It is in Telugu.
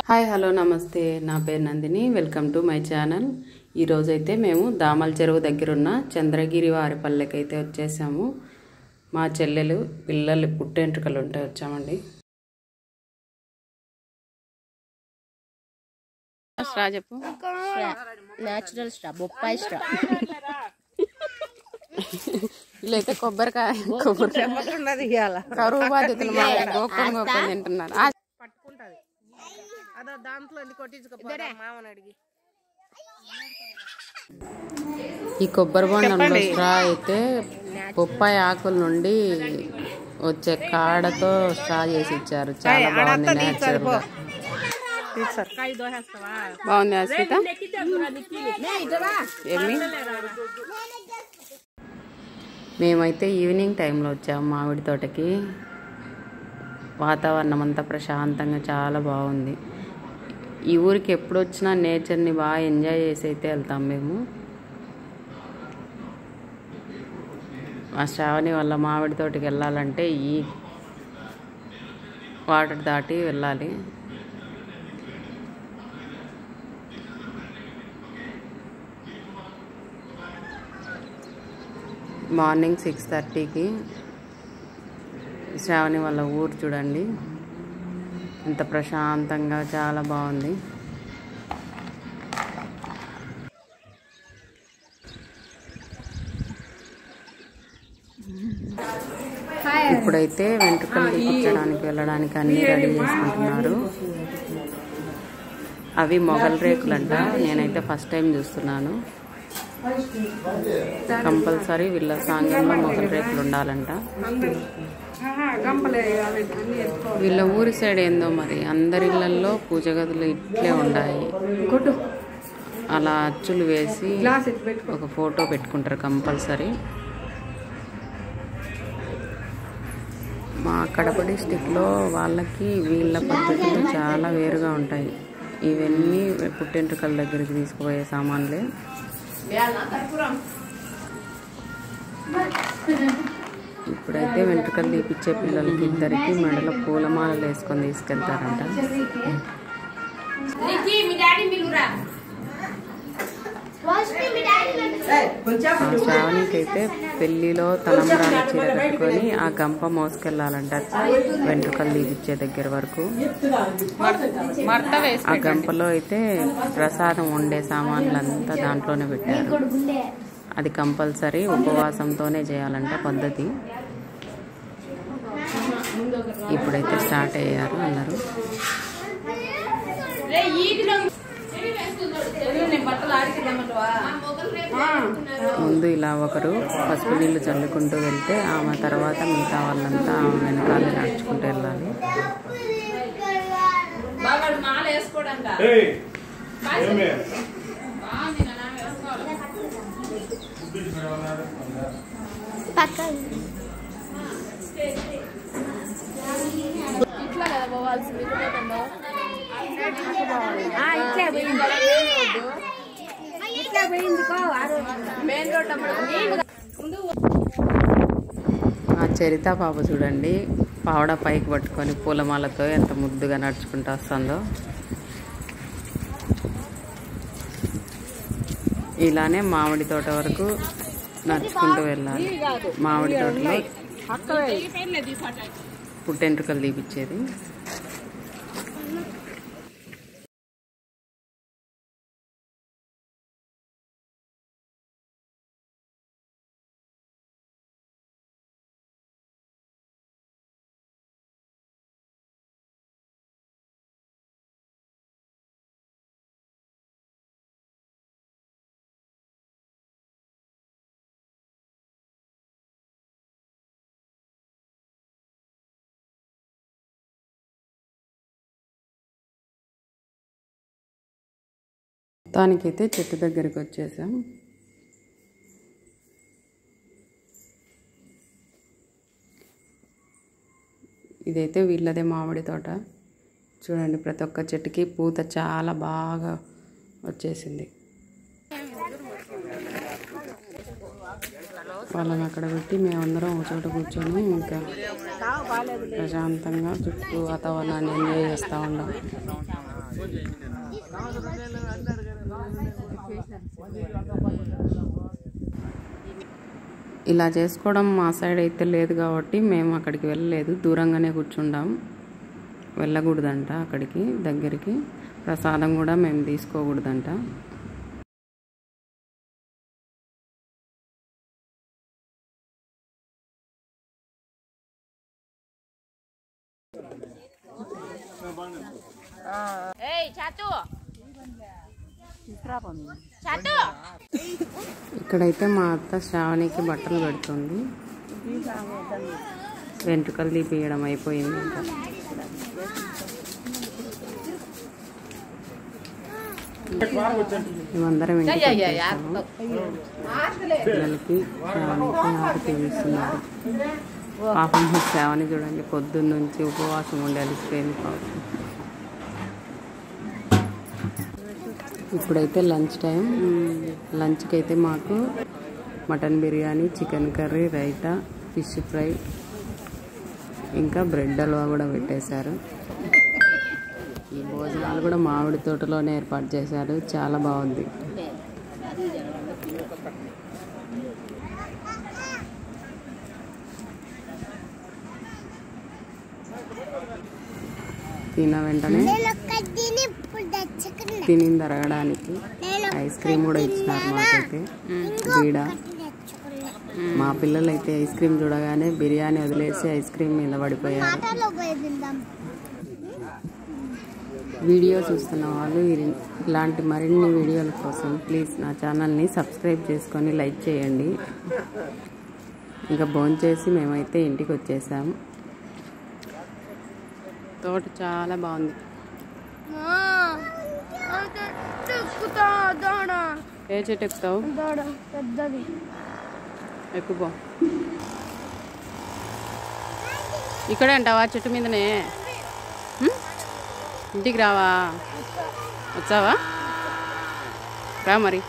హాయ్ హలో నమస్తే, నా పేరు Nandini. Welcome to my channel. ఈరోజైతే మేము దామల చెరువు దగ్గర ఉన్న చంద్రగిరి వారిపల్లెకి అయితే వచ్చేసాము. మా చెల్లెలు పిల్లలు పుట్టెంట్రుకలు ఉంటే వచ్చామండి. స్ట్రా చెప్పు. నేచురల్ స్ట్రా, బొప్పాయి స్ట్రా. వీళ్ళైతే కొబ్బరికాయ కరువు బాధ్యతలు గోకొని గోకొని తింటున్నారు. ఈ కొబ్బరి బొండంలో స్ట్రా అయితే బొప్పాయి ఆకుల నుండి వచ్చే కాడతో స్ట్రా చేసి ఇచ్చారు. చాలా బాగుంది, నేచురల్ గా బాగుంది. అస్మిత ఏమి మేమైతే ఈవినింగ్ టైంలో వచ్చాము మామిడి తోటకి. వాతావరణం అంతా ప్రశాంతంగా చాలా బాగుంది. ఈ ఊరికి ఎప్పుడు వచ్చినా నేచర్ని బాగా ఎంజాయ్ చేసి అయితే వెళ్తాం మేము. మా శ్రావణి వల్ల మామిడి తోటకి వెళ్ళాలంటే ఈ వాటర్ దాటి వెళ్ళాలి. మార్నింగ్ 6:30కి శ్రావణి వాళ్ళ ఊరు చూడండి, ఎంత ప్రశాంతంగా చాలా బాగుంది. ఇప్పుడైతే వెంట్రుకలు తీపించడానికి వెళ్ళడానికి అన్నీ రెడీ చేసుకుంటున్నారు. అవి మొగల్ రేకులంట. నేనైతే ఫస్ట్ టైం చూస్తున్నాను. కంపల్సరీ వీళ్ళ సాంగంలో మొగల్ రేకులు ఉండాలంట. వీళ్ళ ఊరి సైడ్ ఏందో మరి అందరి ఇళ్లలో పూజ గదులు ఇట్లే ఉన్నాయి. అలా అచ్చులు వేసి ఒక ఫోటో పెట్టుకుంటారు కంపల్సరీ. మా కడప డిస్టిక్లో వాళ్ళకి వీళ్ళ పద్ధతులు చాలా వేరుగా ఉంటాయి. ఇవన్నీ పుట్టెంట్రుకల దగ్గరికి తీసుకుపోయే సామాన్లే. ఇప్పుడైతే వెంట్రుకలు తీపిచ్చే పిల్లలకి ఇద్దరికి మెడలో పూలమాలలు వేసుకొని తీసుకెళ్తారంట. శ్రావణికి అయితే పెళ్లిలో తలంబ్రాల చీర కట్టుకొని ఆ గంప మోసుకెళ్ళాలంట వెంట్రుకలు తీపిచ్చే దగ్గర వరకు. ఆ గంపలో అయితే ప్రసాదం వండే సామాన్లంతా దాంట్లోనే పెట్టారు. అది కంపల్సరీ ఉపవాసంతోనే చేయాలంట పద్ధతి. ఇప్పుడైతే స్టార్ట్ అయ్యారు అందరూ. ముందు ఇలా ఒకరు పసుపు నీళ్లు చల్లుకుంటూ వెళ్తే ఆమె తర్వాత మిగతా వాళ్ళంతా ఆమె వెనకాలే నడుచుకుంటూ వెళ్ళాలి. ఇట్లా కదా పోవాల్సింది. ఆ చరిత పాప చూడండి, పావడ పైకి పట్టుకొని పూలమాలతో ఎంత ముద్దుగా నడుచుకుంటూ వస్తుందో. ఇలానే మామిడి తోట వరకు నడుచుకుంటూ వెళ్ళాలి. మామిడి తోటలో పుట్టెంట్రుకలు తీపిచ్చేది. మొత్తానికైతే చెట్టు దగ్గరికి వచ్చేసాం. ఇదైతే వీళ్ళదే మామిడి తోట చూడండి. ప్రతి ఒక్క చెట్టుకి పూత చాలా బాగా వచ్చేసింది. వాళ్ళని అక్కడ పెట్టి మేమందరం ఒక చోట కూర్చొని ఇంకా ప్రశాంతంగా చుట్టూ వాతావరణాన్ని ఎంజాయ్ చేస్తూ ఉన్నాం. ఇలా చేసుకోవడం మా సైడ్ అయితే లేదు కాబట్టి మేము అక్కడికి వెళ్ళలేదు, దూరంగానే కూర్చుంటాం. వెళ్ళకూడదంట అక్కడికి దగ్గరికి, ప్రసాదం కూడా మేము తీసుకోకూడదంట. ఇక్కడైతే మా అత్త శ్రావణికి బట్టలు పెడుతుంది. వెంట్రుకలు తీపియడం అయిపోయింది. ఇంకా మేమందరం పిల్లలకి శ్రావణికి ఆకు తీస్తున్నారు. పాపం శ్రావణి చూడండి పొద్దున్న నుంచి ఉపవాసం ఉండి అలిసిపోయింది పాపం. ఇప్పుడైతే లంచ్ టైం. లంచ్కి అయితే మాకు mutton biryani, chicken curry, raita, fish fry, ఇంకా బ్రెడ్ హల్వా కూడా పెట్టేశారు. ఈ భోజనాలు కూడా మామిడి తోటలోనే ఏర్పాటు చేశారు, చాలా బాగుంది. తిన్న వెంటనే తినింది అరగడానికి ఐస్ క్రీమ్ కూడా ఇచ్చినారు మాకైతే. బీడ మా పిల్లలు అయితే ఐస్ క్రీమ్ చూడగానే బిర్యానీ వదిలేసి ఐస్ క్రీమ్ మీద పడిపోయారు. వీడియో చూస్తున్న వాళ్ళు ఇలాంటి మరిన్ని వీడియోల కోసం ప్లీజ్ నా ఛానల్ని సబ్స్క్రైబ్ చేసుకొని లైక్ చేయండి. ఇంకా భోంచేసి మేమైతే ఇంటికి వచ్చేసాము. తోట చాలా బాగుంది. ఏ చెట్టు ఎక్కుతావు? ఎక్కుపో. ఇక్కడే అంటావా? చెట్టు మీదనే. ఇంటికి రావా? వచ్చావా? రా మరి.